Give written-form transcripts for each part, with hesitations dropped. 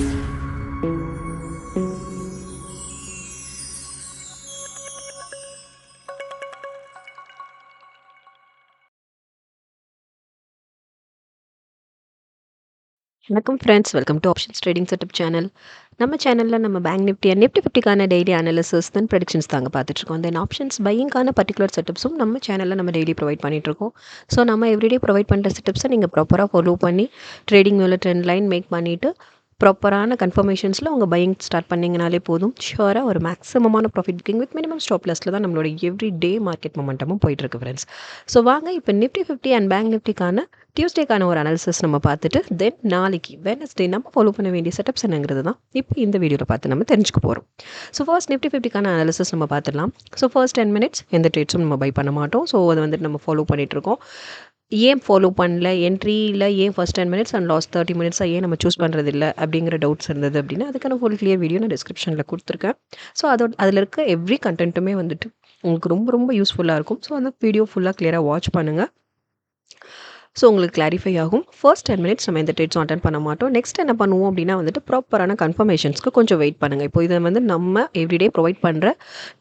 வணக்கம் friends, welcome to options trading setup channel. நம்ம சேனலில் நம்ம பேங்க் நிஃப்டி அண்ட் நிஃப்டி 50க்கான டெய்லி அனாலிசிஸ் தென் ப்ரெடிக்ஷன்ஸ் தாங்க பார்த்துட்ருக்கோம். தென் ஆப்ஷன்ஸ் பையிங்கான பர்டிகுலர் செட்டப்ஸும் நம்ம சேனலில் நம்ம டெய்லி ப்ரொவைட் பண்ணிகிட்ருக்கோம். ஸோ நம்ம எவ்ரிடே ப்ரொவைட் பண்ணுற செட்டப்ஸை நீங்கள் ப்ராப்பராக ஃபாலோ பண்ணி ட்ரேடிங் மேலே ட்ரெண்ட் லைன் மேக் பண்ணிவிட்டு ப்ராப்பரான கன்ஃபர்மேஷன்ஸில் உங்கள் பையிங் ஸ்டார்ட் பண்ணிங்கனாலே போதும். ஷுவராக ஒரு மேக்ஸிமமான profit booking with minimum stop லாஸில் தான் நம்மளோட எவ்ரி டே மார்க்கெட் மொமெண்டமும் போயிட்டுருக்கு ஃப்ரெண்ட்ஸ். ஸோ வாங்க இப்போ நிஃப்டி 50 அண்ட் பேங்க் நிஃப்டிக்கான டியூஸ்டேக்கான ஒரு அனாலிசிஸ் நம்ம பார்த்துட்டு தென் நாளைக்கு வெனஸ்டே நம்ம ஃபாலோ பண்ண வேண்டிய செட்டப்ஸ் என்னங்கிறது தான் இப்போ இந்த வீடியோவில் பார்த்து நம்ம தெரிஞ்சுக்க போகிறோம். ஸோ ஃபர்ஸ்ட் நிஃப்டி 50க்கான அனாலிசிஸ் நம்ம பார்த்துடலாம். ஸோ ஃபர்ஸ்ட் 10 மினிட்ஸ் எந்த ட்ரேட்ஸும் நம்ம பை பண்ண மாட்டோம். ஸோ அதை வந்துட்டு நம்ம ஃபாலோ பண்ணிகிட்ருக்கோம். ஏன் ஃபாலோ பண்ணல, என்ட்ரியில் ஏன் ஃபர்ஸ்ட் 10 மினிட்ஸ் அண்ட் லாஸ்ட் 30 மினிட்ஸாக ஏன் நம்ம சூஸ் பண்ணுறதில்ல அப்படிங்கிற டவுட்ஸ் இருந்தது அப்படின்னா அதுக்கான ஃபுல் கிளியர் வீடியோ நான் டிஸ்கிரிப்ஷனில் கொடுத்துருக்கேன். ஸோ அதில் இருக்க எவ்ரி கண்டென்ட்டுமே வந்துட்டு உங்களுக்கு ரொம்ப ரொம்ப யூஸ்ஃபுல்லாக இருக்கும். ஸோ அந்த வீடியோ ஃபுல்லாக கிளியராக வாட்ச் பண்ணுங்கள். ஸோ உங்களுக்கு கிளாரிஃபை ஆகும். ஃபர்ஸ்ட் 10 மினிட்ஸ் நம்ம எந்த ட்ரேட்ஸும் அட்டன் பண்ண மாட்டோம். நெக்ஸ்ட் என்ன பண்ணுவோம் அப்படின்னா வந்துட்டு ப்ராப்பரான கன்ஃபர்மேஷன்ஸ்க்கு கொஞ்சம் வெயிட் பண்ணுங்கள். இப்போ இதை வந்து நம்ம எவ்ரிடே ப்ரொவைட் பண்ணுற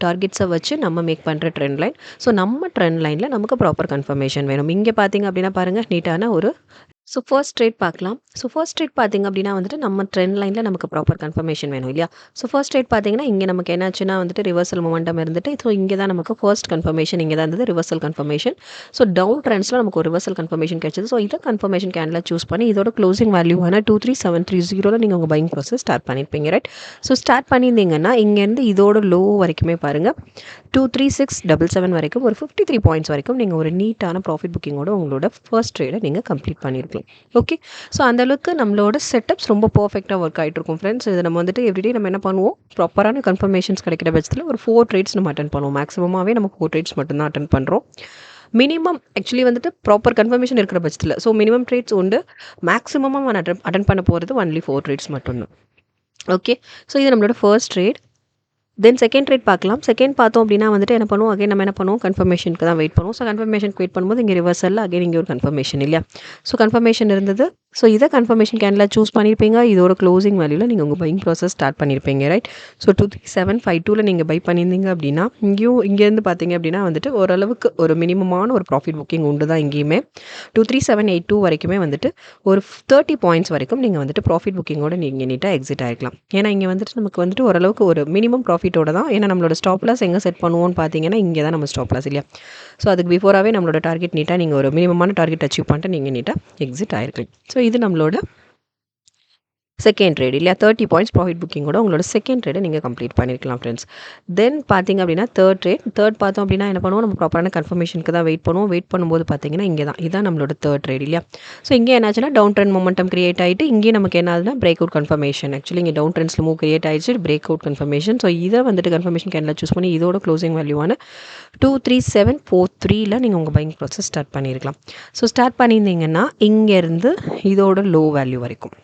டார்கெட்ஸை வச்சு நம்ம மேக் பண்ணுற ட்ரெண்ட் லைன். ஸோ நம்ம ட்ரெண்ட் லைனில் நமக்கு ப்ராப்பர் கன்ஃபர்மேஷன் வேணும். இங்கே பார்த்தீங்க அப்படின்னா பாருங்கள், நீட்டான ஒரு ஃபர்ஸ்ட் ட்ரேட் பார்க்கலாம். ஃபர்ஸ்ட் ட்ரேட் பார்த்தீங்க அப்படின்னா வந்துட்டு நம்ம ட்ரெண்ட் லைனில் நமக்கு ப்ராப்பர் கன்ஃபர்மேஷன் வேணும் இல்லையா? ஃபர்ஸ்ட் ட்ரேட் பார்த்தீங்கன்னா இங்கே நமக்கு என்னாச்சுன்னா வந்துட்டு ரிவர்சல் மொமெண்டம் இருந்துட்டு ஸோ இங்கே தான் நமக்கு ஃபர்ஸ்ட் கன்ஃபர்மேஷன் இங்கே தான் இருந்தது ரிவர்சல் கன்ஃபர்மேஷன். ஸோ டவுன் ட்ரெண்ட்ஸில் நமக்கு ஒரு ரிவர்சல் கன்ஃபர்மேஷன் கிடைச்சது. ஸோ இதை கன்ஃபர்மேஷன் கேண்டில் சூஸ் பண்ணி இதோட க்ளோசிங் வேல்யூவான 23730 நீங்கள் உங்கள் பையிங் ப்ராசஸ் ஸ்டார்ட் பண்ணியிருப்பீங்க ரைட். ஸோ ஸ்டார்ட் பண்ணியிருந்தீங்கன்னா இங்கேருந்து இதோட லோ வரைக்குமே பாருங்கள் 23677 வரைக்கும் ஒரு 53 பாயிண்ட்ஸ் வரைக்கும் நீங்கள் ஒரு நீட்டான ப்ராஃபிட் புக்கிங்கோட உங்களோட ஃபர்ஸ்ட் ட்ரேடை நீங்கள் கம்ப்ளீட் பண்ணியிருக்கலாம். ஓகே, ஸோ அந்தளவுக்கு நம்மளோட செட்டப்ஸ் ரொம்ப பர்ஃபெக்டாக ஒர்க் ஆகிட்டு இருக்கும் ஃப்ரெண்ட்ஸ். இது நம்ம வந்துட்டு எவ்ரிடே நம்ம என்ன பண்ணுவோம், ப்ராப்பரான கன்ஃபர்மேஷன்ஸ் கிடைக்கிற பட்சத்தில் ஒரு 4 ட்ரேட்ஸ் நம்ம அட்டன் பண்ணுவோம். மேக்ஸிமமாகவே நம்ம 4 ட்ரேட்ஸ் மட்டும்தான் அட்டன் பண்ணுறோம். மினிமம் ஆக்சுவலி வந்துட்டு ப்ராப்பர் கன்ஃபர்மேஷன் இருக்கிற பட்சத்தில் ஸோ மினிமம் ட்ரேட்ஸ் உண்டு. மேக்ஸிமமாக அட்டன் பண்ண போகிறது ஒன்லி 4 ட்ரேட்ஸ் மட்டும்தான். ஓகே, ஸோ இது நம்மளோட first trade. Then second trade பார்க்கலாம். செகண்ட் பார்த்தோம் அப்படின்னா வந்துட்டு என்ன பண்ணுவோம், அகைன் நம்ம என்ன பண்ணுவோம், கன்ஃபர்மேஷனுக்கு தான் வெயிட் பண்ணுவோம். ஸோ கன்ஃபர்மேஷனுக்கு வெயிட் பண்ணும்போது இங்கே ரிவர்சலில் அகைன் இங்கே ஒரு கன்ஃபர்மேஷன் இல்லையா? ஸோ கன்ஃபர்மேஷன் இருந்தது. ஸோ இதை கன்ஃபர்மேஷன் கேண்டில் சூஸ் பண்ணியிருப்பீங்க. இதோட க்ளோசிங் வேல்யூவில் நீங்கள் உங்கள் பையிங் ப்ராசஸ் ஸ்டார்ட் பண்ணியிருப்பீங்க ரைட். ஸோ 23752 நீங்கள் பை பண்ணியிருந்தீங்க அப்படின்னா இங்கேருந்து பார்த்தீங்க அப்படின்னா வந்துட்டு ஓரளவுக்கு ஒரு மினிமமான ஒரு ப்ராஃபிட் புக்கிங் உண்டு தான். இங்கேயுமே 23782 வரைக்குமே வந்துட்டு ஒரு 30 பாயிண்ட்ஸ் வரைக்கும் நீங்கள் வந்துட்டு ப்ராஃபிட் புக்கிங்கோட நீங்கள் நீட்டாக எக்ஸிட் ஆகிருக்கலாம். ஏன்னா இங்கே வந்துட்டு நமக்கு வந்துட்டு ஓரளவுக்கு ஒரு மினிமம் ப்ராஃபிட்டோட தான். ஏன்னா நம்மளோட ஸ்டாப் லாஸ் எங்கே செட் பண்ணுவோம்னு பார்த்தீங்கன்னா இங்கே தான் நம்ம ஸ்டாப் லாஸ் இல்லையா? ஸோ அதுக்கு பிஃபோராகவே நம்மளோட டார்கெட் நீட்டாக நீங்கள் ஒரு மினிமமான டார்கெட் அச்சீவ் பண்ணிட்டு நீங்கள் நீட்டாக எக்ஸிட் ஆகிருக்கலாம். ஸோ இது நம்மளோட செகண்ட் ட்ரேட் இல்லையா? 30 பாயிண்ட்ஸ் ப்ராஃபிட் புக்கிங்கோட உங்களோட செகண்ட் ட்ரேடை நீங்கள் கம்ப்ளீட் பண்ணியிருக்கலாம் ஃப்ரெண்ட்ஸ். தென் பார்த்தீங்க அப்படின்னா தேர்ட் பார்த்தோம் அப்படின்னா என்ன பண்ணுவோம், நம்ம ப்ராப்பரான கன்ஃபர்மேஷனுக்கு தான் வெயிட் பண்ணுவோம். வெயிட் பண்ணும்போது பார்த்தீங்கன்னா இங்கே தான் இதான் நம்மளோட தேர்ட் ட்ரேட் இல்லையா? ஸோ இங்கே என்னாச்சுன்னா டவுன் ட்ரெண்ட் மொமெண்டம் கிரியேட் ஆகிட்டு இங்கே நமக்கு என்ன ஆகுதுன்னா பிரேக் அவுட் கன்ஃபர்மேஷன். ஆக்சுவலி இங்கே டவுன் ட்ரெண்ட்ஸில் மூவ் கிரியேட் ஆகிடுச்சு, பிரேக் அவுட் கன்ஃபர்மேஷன். ஸோ இதை வந்துட்டு கன்ஃபர்மேஷன் கேண்டில் சூஸ் பண்ணி இதோட க்ளோசிங் வேல்யூவான 23743 நீங்கள் உங்கள் பையிங் ப்ராசஸ் ஸ்டார்ட் பண்ணியிருக்கலாம். ஸோ ஸ்டார்ட் பண்ணியிருந்தீங்கன்னா இங்கேருந்து இதோட லோ வேல்யூ வரைக்கும்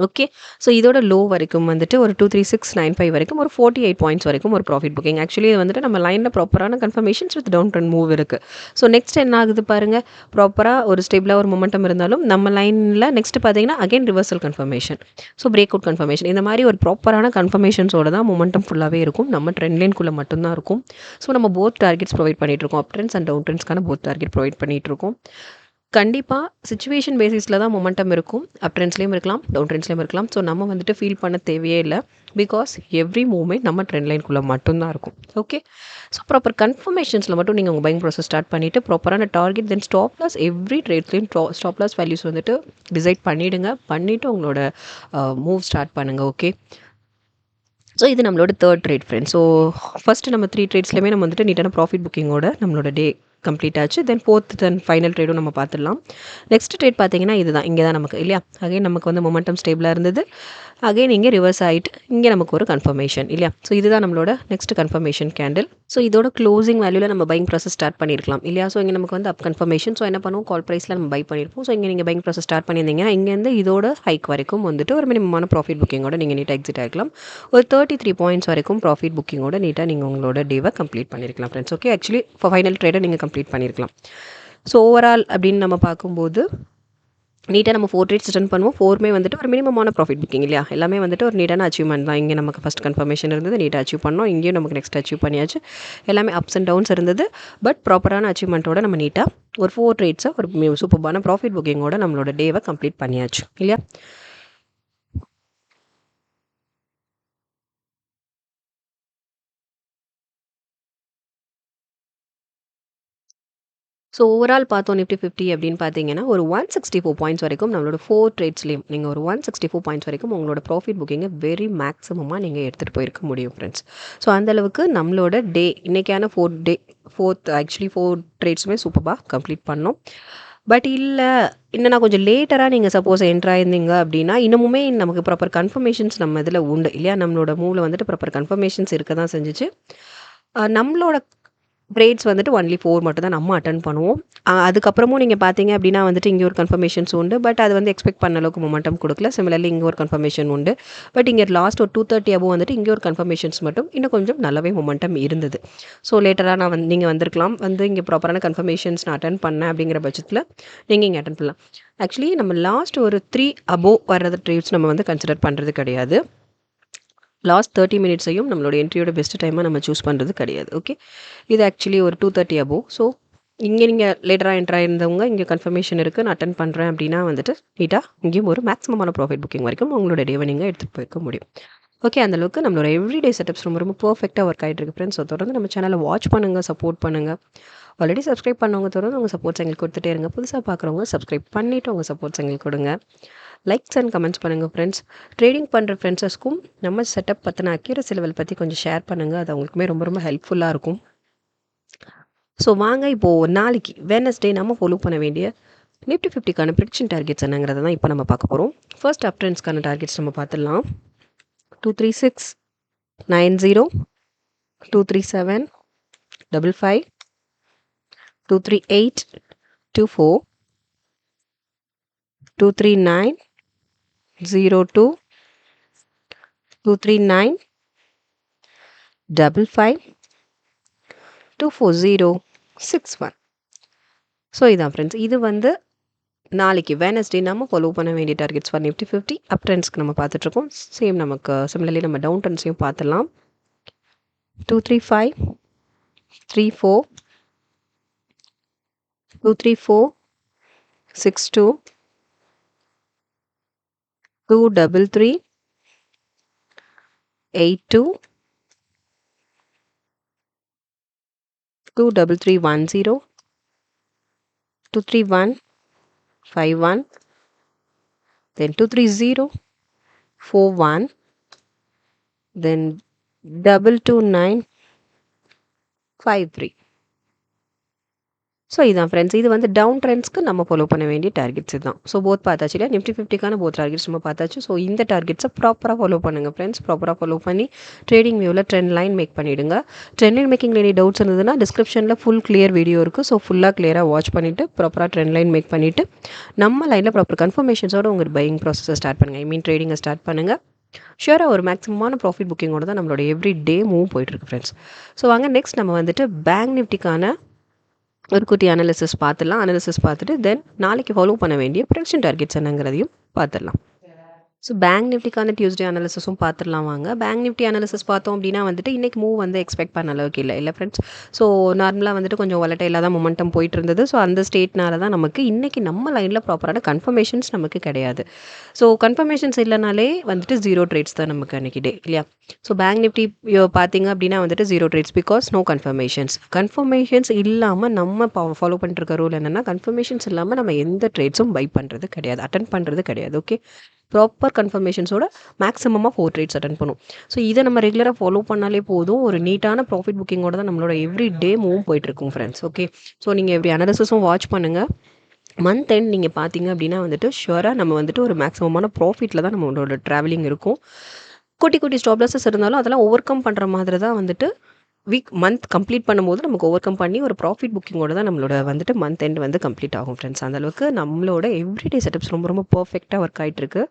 ஓகே. ஸோ இதோட லோ வரைக்கும் வந்துட்டு ஒரு 23695 வரைக்கும் ஒரு 48 பாயிண்ட்ஸ் வரைக்கும் ஒரு ப்ராஃபிட் புக்கிங். ஆக்சுவலி வந்துட்டு நம்ம லைனில் ப்ராப்பரான confirmations with down trend move இருக்குது. ஸோ நெக்ஸ்ட் என்ன ஆகுது பாருங்கள், ப்ராப்பராக ஒரு ஸ்டேபிளாக ஒரு மொமெண்டம் இருந்தாலும் நம்ம லைனில் நெக்ஸ்ட் பார்த்தீங்கன்னா again reversal confirmation, so break out confirmation. இந்த மாதிரி ஒரு ப்ராப்பரான கன்ஃபர்மேஷன்ஸோட தான் மொமெண்டம் ஃபுல்லாகவே இருக்கும். நம்ம ட்ரெண்ட் லைனுக்குள்ளே மட்டும்தான் இருக்கும். ஸோ நம்ம போத் டார்கெட்ஸ் ப்ரொவைட் பண்ணிகிட்ருக்கோம். அப் ட்ரெண்ட்ஸ் அண்ட் டவுன் ட்ரெண்ட்ஸ்க்கான போத் டார்கெட் ப்ரொவைட் பண்ணிகிட்ருக்கோம். கண்டிப்பாக சிச்சுவேஷன் பேசிஸில் தான் மொமெண்டம் இருக்கும். அப் ட்ரெண்ட்ஸ்லேயும் இருக்கலாம், டவுன் ட்ரெண்ட்ஸ்லேயும் இருக்கலாம். ஸோ நம்ம வந்துட்டு ஃபீல் பண்ண தேவையே இல்லை. பிகாஸ் எவ்ரி மூவ்மெண்ட் நம்ம ட்ரெண்ட் லைனுக்குள்ளே மட்டும்தான் இருக்கும். ஓகே, ஸோ ப்ராப்பர் கன்ஃபர்மேஷன்ஸில் மட்டும் நீங்கள் உங்கள் பையிங் ப்ராசஸ் ஸ்டார்ட் பண்ணிவிட்டு ப்ராப்பரான target then stop loss every ட்ரேட்லேயும் ஸ்டாப் லாஸ் வேல்யூஸ் வந்துட்டு டிசைட் பண்ணிவிட்டு உங்களோட மூவ் ஸ்டார்ட் பண்ணுங்கள். ஓகே, ஸோ இது நம்மளோட third trade friends. So first நம்ம 3 ட்ரேட்ஸ்லையுமே நம்ம வந்துட்டு நீட்டான ப்ராஃபிட் புக்கிங்கோட நம்மளோட டே கம்ப்ளீட் ஆச்சு. தென் ஃபோர்த் அண்ட் ஃபைனல் ட்ரேடும் நம்ம பார்த்துடலாம். நெக்ஸ்ட் ட்ரேட் பார்த்தீங்கன்னா இதுதான், இங்கே தான் நமக்கு இல்லையா? அகைன் நமக்கு வந்து மொமெண்டம் ஸ்டேபிளாக இருந்தது. அகைன் இங்கே ரிவர்ஸ் ஆகிட்டு இங்கே நமக்கு ஒரு கன்ஃபர்மேஷன் இல்லையா? ஸோ இதுதான் நம்மளோட நெக்ஸ்ட் கன்ஃபர்மேஷன் கேண்டில். ஸோ இதோட க்ளோசிங் வேல்யூவில் நம்ம பையிங் ப்ராசஸ் ஸ்டார்ட் பண்ணியிருக்கலாம் இல்லையா? ஸோ இங்கே நமக்கு வந்து அப் கன்ஃபர்மேஷன். ஸோ என்ன பண்ணுவோம், கால் ப்ரைஸில் நம்ம பை பண்ணியிருப்போம். ஸோ இங்கே நீங்கள் பையிங் ப்ராசஸ் ஸ்டார்ட் பண்ணியிருந்தீங்கன்னா இங்கேருந்து இதோட ஹைக் வரைக்கும் வந்துட்டு ஒரு மினிமமான ப்ராஃபிட் புக்கிங்கோட நீங்கள் நீட்டாக எக்ஸிட் ஆகிக்கலாம். ஒரு 33 பாயிண்ட்ஸ் வரைக்கும் ப்ராஃபிட் புக்கிங்கோட நீட்டாக நீங்கள் உங்களோட டேவை கம்ப்ளீட் பண்ணியிருக்கலாம் ஃப்ரெண்ட்ஸ். ஓகே, ஆக்சுவலி ஃபைனல் ட்ரேடை நீங்கள் கம்ப்ளீட் பண்ணியிருக்கலாம். ஸோ ஓவரால் அப்படின்னு நம்ம பார்க்கும்போது நீட்டாக நம்ம 4 ட்ரேட்ஸ் அட்டெண்ட் பண்ணுவோம். 4மே வந்துட்டு ஒரு மினிமமான ப்ராஃபிட் புக்கிங் இல்லையா? எல்லாமே வந்துட்டு ஒரு நீட்டான அச்சீவ்மெண்ட் தான். இங்கே நமக்கு ஃபஸ்ட் கன்ஃபர்மேஷன் இருந்தது, நீட்டாக அச்சீவ் பண்ணோம். இங்கேயும் நமக்கு நெக்ஸ்ட் அச்சீவ் பண்ணியாச்சு. எல்லாமே அப்ஸ் அண்ட் டவுன்ஸ் இருந்தது. பட் ப்ராப்பரான அச்சீவ்மெண்ட்டோட நம்ம நீட்டாக ஒரு 4 ட்ரேட்ஸை ஒரு சூப்பர்பான ப்ராஃபிட் புக்கிங்கோட நம்மளோட டேவை கம்ப்ளீட் பண்ணியாச்சு இல்லையா? ஸோ ஓவரால் பார்த்தோம் நிஃப்டி 50 அப்படின்னு பார்த்தீங்கன்னா, ஒரு 164 பாயிண்ட்ஸ் வரைக்கும் நம்மளோட 4 ட்ரேட்ஸ்லேயும் நீங்கள் ஒரு 164 பாயிண்ட்ஸ் வரைக்கும் உங்களோட ப்ராஃபிட் புக்கிங்கை வெரி மேக்ஸிமமாக நீங்கள் எடுத்துகிட்டு போயிருக்க முடியும் ஃப்ரெண்ட்ஸ். ஸோ அந்தளவுக்கு நம்மளோட டே இன்றைக்கான 4 ட்ரேட்ஸுமே சூப்பராக கம்ப்ளீட் பண்ணோம். பட் இல்லை இன்னும் நான் கொஞ்சம் லேட்டராக நீங்கள் சப்போஸ் என்ட்ராயிருந்தீங்க அப்படின்னா இன்னமுமே நமக்கு ப்ராப்பர் கன்ஃபர்மேஷன்ஸ் நம்ம இதில் உண்டு இல்லையா? நம்மளோட மூவில் வந்துட்டு ப்ராப்பர் கன்ஃபர்மேஷன்ஸ் இருக்க தான் செஞ்சிச்சு. நம்மளோட ட்ரேட்ஸ் வந்துட்டு ஒன்லி 4 மட்டும் தான் நம்ம அட்டன் பண்ணுவோம். அதுக்கப்புறமும் நீங்கள் பார்த்தீங்க அப்படின்னா வந்துட்டு இங்கே ஒரு கன்ஃபர்மேஷன்ஸ் உண்டு. பட் அது வந்து எக்ஸ்பெக்ட் பண்ண அளவுக்கு மொமெண்டம் கொடுக்கல. சிமிலர்லி இங்கே ஒரு கன்ஃபர்மேஷன் உண்டு. பட் இங்கே லாஸ்ட் ஒரு 230 அபோவ் வந்துட்டு இங்கே ஒரு கன்ஃபர்மேஷன்ஸ் மட்டும் இன்னும் கொஞ்சம் நல்லாவே மொமெண்டம் இருந்தது. ஸோ லேட்டராக நான் நீங்கள் வந்திருக்கலாம். இங்கே ப்ராப்பரான கன்ஃபர்மேஷன்ஸ் நான் அட்டன் பண்ணேன் அப்படிங்கிற பட்சத்தில் நீங்கள் இங்கே அட்டன் பண்ணலாம். ஆக்சுவலி நம்ம லாஸ்ட் ஒரு 3 அபோவ் வர்றது ட்ரேட்ஸ் நம்ம வந்து கன்சிடர் பண்ணுறது கிடையாது. லாஸ்ட் 30 மினிட்ஸையும் நம்மளோட என்ட்ரியோட பெஸ்ட் டைமாக நம்ம சூஸ் பண்ணுறது கிடையாது. ஓகே, இது ஆக்சுவலி ஒரு 230 அபோவ். ஸோ இங்கே நீங்கள் லேட்டராக என்ட்ராயிருந்தவங்க இங்கே கன்ஃபர்மேஷன் இருக்குது நான் அட்டன் பண்ணுறேன் அப்படின்னா வந்துட்டு நீட்டாக இங்கேயும் ஒரு மேக்ஸிமமான ப்ராஃபிட் புக்கிங் வரைக்கும் உங்களோட டேவை நீங்கள் எடுத்துகிட்டு போயிருக்க முடியும். ஓகே, அந்தளவுக்கு நம்மளோட எவ்ரிடே செட்டப்ஸ் ரொம்ப பர்ஃபெக்டாக ஒர்க் ஆகிட்டு இருக்கு ஃப்ரெண்ட்ஸ். ஸோ தொடர்ந்து நம்ம சேனலை வாட்ச் பண்ணுங்கள், சப்போர்ட் பண்ணுங்கள். ஆல்ரெடி சப்ஸ்கிரைப் பண்ணவங்க தொடர்ந்து உங்கள் சப்போர்ட்ஸ் எங்களுக்கு கொடுத்துட்டே இருங்க. புதுசாக பார்க்குறவங்க சப்ஸ்கிரைப் பண்ணிவிட்டு உங்கள் சப்போர்ட்ஸ் எங்களுக்கு கொடுங்க. லைக்ஸ் அண்ட் கமெண்ட்ஸ் பண்ணுங்கள் ஃப்ரெண்ட்ஸ். ட்ரேடிங் பண்ணுற ஃப்ரெண்ட்ஸஸ்க்கும் நம்ம செட்டப் பற்றின அக்யூரசி லெவல் பற்றி கொஞ்சம் ஷேர் பண்ணுங்கள். அது அவங்களுக்குமே ரொம்ப ஹெல்ப்ஃபுல்லாக இருக்கும். ஸோ வாங்க இப்போது நாளைக்கு வெட்னஸ்டே நம்ம ஃபாலோ பண்ண வேண்டிய நிஃப்டி 50க்கான ப்ரெடிக்ஷன் டார்கெட்ஸ் என்னங்கிறத தான் இப்போ நம்ம பார்க்க போகிறோம். ஃபர்ஸ்ட் அப் ட்ரெண்ட்ஸ்க்கான டார்கெட்ஸ் நம்ம பார்த்துடலாம். 236 90 237 55 238 24 239 02 239 55 240 61. ஸோ இதான் ஃப்ரெண்ட்ஸ், இது வந்து நாளைக்கு வெட்னஸ்டே நம்ம ஃபாலோ பண்ண வேண்டிய டார்கெட்ஸ் ஃபார் நிஃப்டி 50 அப் ட்ரெண்ட்ஸ்க்கு நம்ம பார்த்துட்ருக்கோம். சேம் நமக்கு சிமிலர்லி நம்ம டவுன் ட்ரெண்ட்ஸையும் பார்த்துடலாம். 235 34 234 62 233 82 23310 231 51 then 230 41 then 229 53. ஸோ இதான் ஃப்ரெண்ட்ஸ், இது வந்து டவுன் ட்ரெண்ட்ஸ்க்கு நம்ம ஃபாலோ பண்ண வேண்டிய டார்கெட்ஸ் தான். ஸோ போத் பார்த்தாச்சு இல்லையா? நிஃப்டி 50க்கான போத் டார்கெட்ஸ் நம்ம பார்த்தாச்சு. ஸோ இந்த டார்கெட்ஸை ப்ராப்பராக ஃபாலோ பண்ணுங்கள் ஃப்ரெண்ட்ஸ். ப்ராப்பராக ஃபாலோ பண்ணி ட்ரேடிங் வியூவில் ட்ரெண்ட் லைன் மேக் பண்ணிவிடுங்க. Trend line making any doubts இருந்ததுன்னா டிஸ்கிரிப்ஷனில் ஃபுல் கிளியர் வீடியோ இருக்குது. ஸோ ஃபுல்லாக கிளியராக வாட்ச் பண்ணிவிட்டு ப்ராப்பராக ட்ரெண்ட் லைன் மேக் பண்ணிவிட்டு நம்ம லைனில் ப்ராப்பர் கன்ஃபர்மேஷன்ஸோட உங்கள் பையிங் ப்ராசஸை ஸ்டார்ட் பண்ணுங்கள். ட்ரேடிங்கை ஸ்டார்ட் பண்ணுங்கள். ஷியராக ஒரு மேக்ஸிமமான ப்ராஃபிட் புக்கிங்கோட தான் நம்மளோட எவ்ரி டே மூவ் போயிட்டுருக்கு ஃப்ரெண்ட்ஸ். ஸோ வாங்க நெக்ஸ்ட் நம்ம வந்துட்டு பேங்க் நிஃப்டிக்கான ஒரு குட்டி அனாலிசிஸ் பார்த்துடலாம். அனாலிசிஸ் பார்த்துட்டு தென் நாளைக்கு ஃபாலோ பண்ண வேண்டிய ப்ரெடிக்ஷன் டார்கெட்ஸ் என்னங்கிறதையும் பார்த்துடலாம். ஸோ பேங்க் நிஃப்டிக்கான டியூஸ்டே அனாலிசிஸும் பார்த்துடலாம் வாங்க. பேங்க் நிஃப்டி அனாலிசிஸ் பார்த்தோம் அப்படின்னா வந்துட்டு இன்றைக்கி மூவ் வந்து எக்ஸ்பெக்ட் பண்ண அளவுக்கு இல்லை ஃப்ரெண்ட்ஸ். ஸோ நார்மலாக வந்துட்டு கொஞ்சம் வாலடைலாக தான் மொமெண்டம் போயிட்டு இருந்தது. ஸோ அந்த ஸ்டேட்னால தான் நமக்கு இன்றைக்கி நம்ம லைனில் ப்ராப்பரான கன்ஃபர்மேஷன்ஸ் நமக்கு கிடையாது. ஸோ கன்ஃபர்மேஷன்ஸ் இல்லைனாலே வந்துட்டு 0 ட்ரேட்ஸ் தான் நமக்கு அன்றைக்கி டே இல்லையா? ஸோ பேங்க் நிஃப்டி பார்த்தீங்க அப்படின்னா வந்துட்டு 0 ட்ரேட்ஸ் பிகாஸ் நோ கன்ஃபர்மேஷன்ஸ் இல்லாமல் நம்ம ஃபாலோ பண்ணிட்டு இருக்க ரூல் என்னென்னா கன்ஃபர்மேஷன்ஸ் இல்லாமல் நம்ம எந்த ட்ரேட்ஸும் பை பண்ணுறது கிடையாது, அட்டன் பண்ணுறது கிடையாது. ஓகே, ப்ராப்பர் கன்ஃபர்மேஷன்ஸோட மேக்ஸிமமாக 4 ட்ரேட்ஸ் அட்டன் பண்ணும். ஸோ இதை நம்ம ரெகுலராக ஃபாலோ பண்ணாலே போதும். ஒரு நீட்டான ப்ராஃபிட் புக்கிங்கோட தான் நம்மளோட எவ்ரி டே மூவ் போயிட்டுருக்கும் ஃப்ரெண்ட்ஸ். ஓகே, ஸோ நீங்கள் எவ்ரி அனாலிசிஸும் வாட்ச் பண்ணுங்கள். மந்த் எண்ட் நீங்கள் பார்த்தீங்க அப்படின்னா வந்துட்டு ஷுவராக நம்ம வந்துட்டு ஒரு மேக்ஸிமமான ப்ராஃபிட்டில் தான் நம்மளோட ட்ராவலிங் இருக்கும். குட்டி ஸ்டாப் லாஸஸ் இருந்தாலும் அதெல்லாம் ஓவர் கம் பண்ணுற மாதிரி தான் வந்துட்டு மந்த் கம்ப்ளீட் பண்ணும்போது நமக்கு ஓவர் கம் பண்ணி ஒரு ப்ராஃபிட் புக்கிங்கோட தான் நம்மளோட வந்துட்டு மந்த் எண்ட் வந்து கம்ப்ளீட் ஆகும் ஃப்ரெண்ட்ஸ். அந்தளவுக்கு நம்மளோட எவ்ரிடே செட்டப்ஸ் ரொம்ப பர்ஃபெக்டாக ஒர்க் ஆகிட்டு இருக்கு.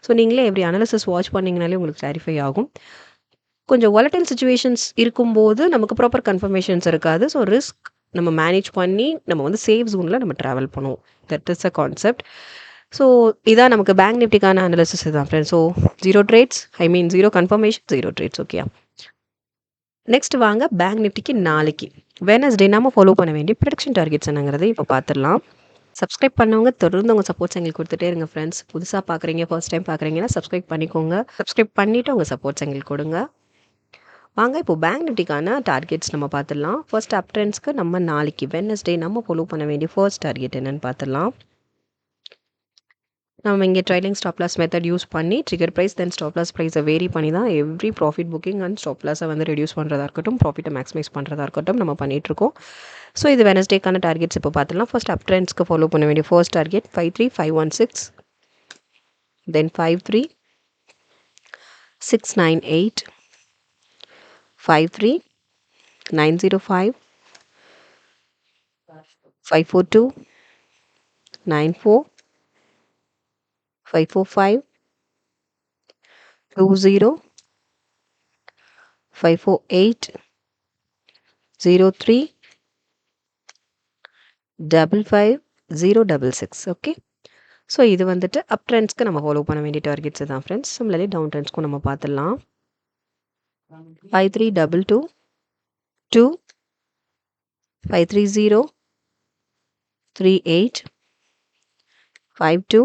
ஸோ நீங்களே எவ்ரி அனாலிசிஸ் வாட்ச் பண்ணிங்கனாலே உங்களுக்கு கிளாரிஃபை ஆகும். கொஞ்சம் வாலடைல் சிச்சுவேஷன்ஸ் இருக்கும்போது நமக்கு ப்ராப்பர் கன்ஃபர்மேஷன்ஸ் இருக்காது. ஸோ ரிஸ்க் நம்ம மேனேஜ் பண்ணி நம்ம வந்து சேஃப் ஜோனில் நம்ம ட்ராவல் பண்ணுவோம். That is a concept. So இதான் நமக்கு பேங்க் நிஃப்டிக்கான அனாலிசிஸ் தான் ஃப்ரெண்ட்ஸ். ஸோ 0 ட்ரேட்ஸ், ஐ மீன் 0 கன்ஃபர்மேஷன், 0 ட்ரேட்ஸ். ஓகே. நெக்ஸ்ட் வாங்க பேங்க் நிஃப்டிக்கு நாளைக்கு வெனஸ்டே நம்ம ஃபாலோ பண்ண வேண்டிய ப்ரொடக்ஷன் டார்கெட்ஸ் என்னங்கிறத இப்போ பார்த்துடலாம். சப்ஸ்கிரைப் பண்ணவங்க தொடர்ந்து உங்கள் சப்போர்ட்ஸ் எங்களுக்கு கொடுத்துட்டே இருங்க ஃப்ரெண்ட்ஸ். புதுசாக பார்க்குறீங்க, ஃபர்ஸ்ட் டைம் பார்க்குறீங்கன்னா சப்ஸ்கிரைப் பண்ணிக்கோங்க. சப்ஸ்கிரைப் பண்ணிவிட்டு உங்கள் சப்போர்ட்ஸ் எங்களுக்கு கொடுங்க. வாங்க இப்போது பேங்க் நிஃப்டிக்கான டார்கெட்ஸ் நம்ம பார்த்துடலாம். ஃபர்ஸ்ட் அப் ட்ரெண்ட்ஸ்க்கு நம்ம நாளைக்கு வெனஸ்டே நம்ம ஃபாலோ பண்ண வேண்டிய ஃபர்ஸ்ட் டார்கெட் என்னென்னு பார்த்துடலாம். நம்ம இங்கே trailing stop loss method use பண்ணி trigger price then stop loss ப்ரைஸை வேரி பண்ணி தான் every profit booking and stop லாஸை வந்து ரெடியூஸ் பண்ணுறதா இருக்கட்டும், ப்ராஃபிட்டை மேக்ஸிமைஸ் பண்ணுறதா இருக்கட்டும் நம்ம பண்ணிகிட்ருக்கோம். ஸோ இது வெனஸ்டேக்கான டார்கெட்ஸ் இப்போ பார்த்துலாம். ஃபர்ஸ்ட் அப் ட்ரெண்ட்ஸ்க்கு ஃபாலோ பண்ண வேண்டிய ஃபர்ஸ்ட் டார்கெட் 53516, தென் 53698, 53905, 54294, 545, 20, 548, 03, 55066. ஓகே. ஸோ இது வந்துட்டு அப் ட்ரெண்ட்ஸ்க்கு நம்ம ஃபாலோ பண்ண வேண்டிய டார்கெட்ஸ் தான் ஃப்ரெண்ட்ஸ். சிம்லர்லி டவுன் ட்ரெண்ட்ஸ்க்கும் நம்ம பார்த்துடலாம். 5322, 2, 530, 38, 52,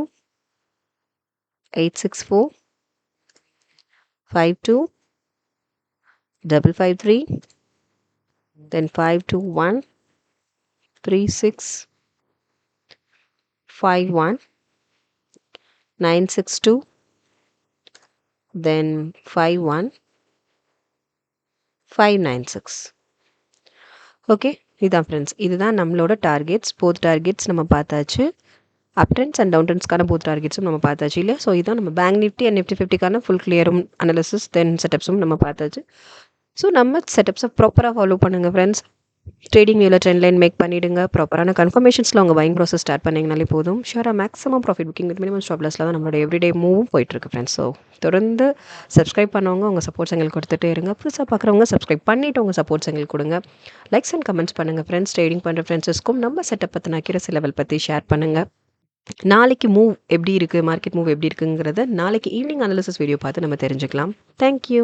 864, 52, 553, then 521, 36, 51, 962, then 51, 596. ஓகே, இதுதான் ஃப்ரெண்ட்ஸ். இதுதான் நம்மளோட டார்கெட்ஸ். போத் டார்கெட்ஸ் நம்ம பார்த்தாச்சு. அப் ட்ரெண்ட்ஸ் அண்ட் டவுன் ட்ரெண்ட்ஸ்க்கான போத் டார்கெட்ஸும் நம்ம பார்த்தாச்சு இல்லை. ஸோ இதுதான் நம்ம பேங்க் நிஃப்டி அண்ட் நிஃப்டி 50க்கான ஃபுல் கிளியரும் அனாலிசிஸ் தென் செட்டப்ஸும் நம்ம பார்த்தாச்சு. ஸோ நம்ம செட்டப்ஸை ப்ராப்பராக ஃபாலோ பண்ணுங்கள் ஃப்ரெண்ட்ஸ். ட்ரேடிங் வியூவில் ட்ரெண்ட் லைன் மேக் பண்ணிவிடுங்க. ப்ராப்பரான கன்ஃபர்மேஷன்ஸில் உங்கள் பையிங் ப்ராசஸ் ஸ்டார்ட் பண்ணிங்கனாலே போதும். ஷூராக maximum profit booking with minimum stop லாஸில் தான் நம்மளோட எவ்ரிடே மூவும் போயிட்டுருக்கு ஃப்ரெண்ட்ஸ். ஸோ தொடர்ந்து சப்ஸ்கிரைப் பண்ணவங்க உங்கள் சப்போர்ட்ஸ் எங்களுக்கு கொடுத்துட்டே இருங்க. புதுசாக பார்க்குறவங்க சப்ஸ்கிரைப் பண்ணிவிட்டு உங்கள் சப்போர்ட்ஸ் எங்களுக்கு கொடுங்க. லைக்ஸ் அண்ட் கமெண்ட்ஸ் பண்ணுங்கள் ஃப்ரெண்ட்ஸ். ட்ரேடிங் பண்ணுற ஃப்ரெண்ட்ஸஸ்க்கும் நம்ம செட்டப் பற்றின அக்யூரசி லெவல் பற்றி ஷேர் பண்ணுங்கள். நாளைக்கு மூவ் எப்படி இருக்குது, மார்க்கெட் மூவ் எப்படி இருக்குங்கிறத நாளைக்கு ஈவினிங் அனாலிசிஸ் வீடியோ பார்த்து நம்ம தெரிஞ்சுக்கலாம். தேங்க்யூ.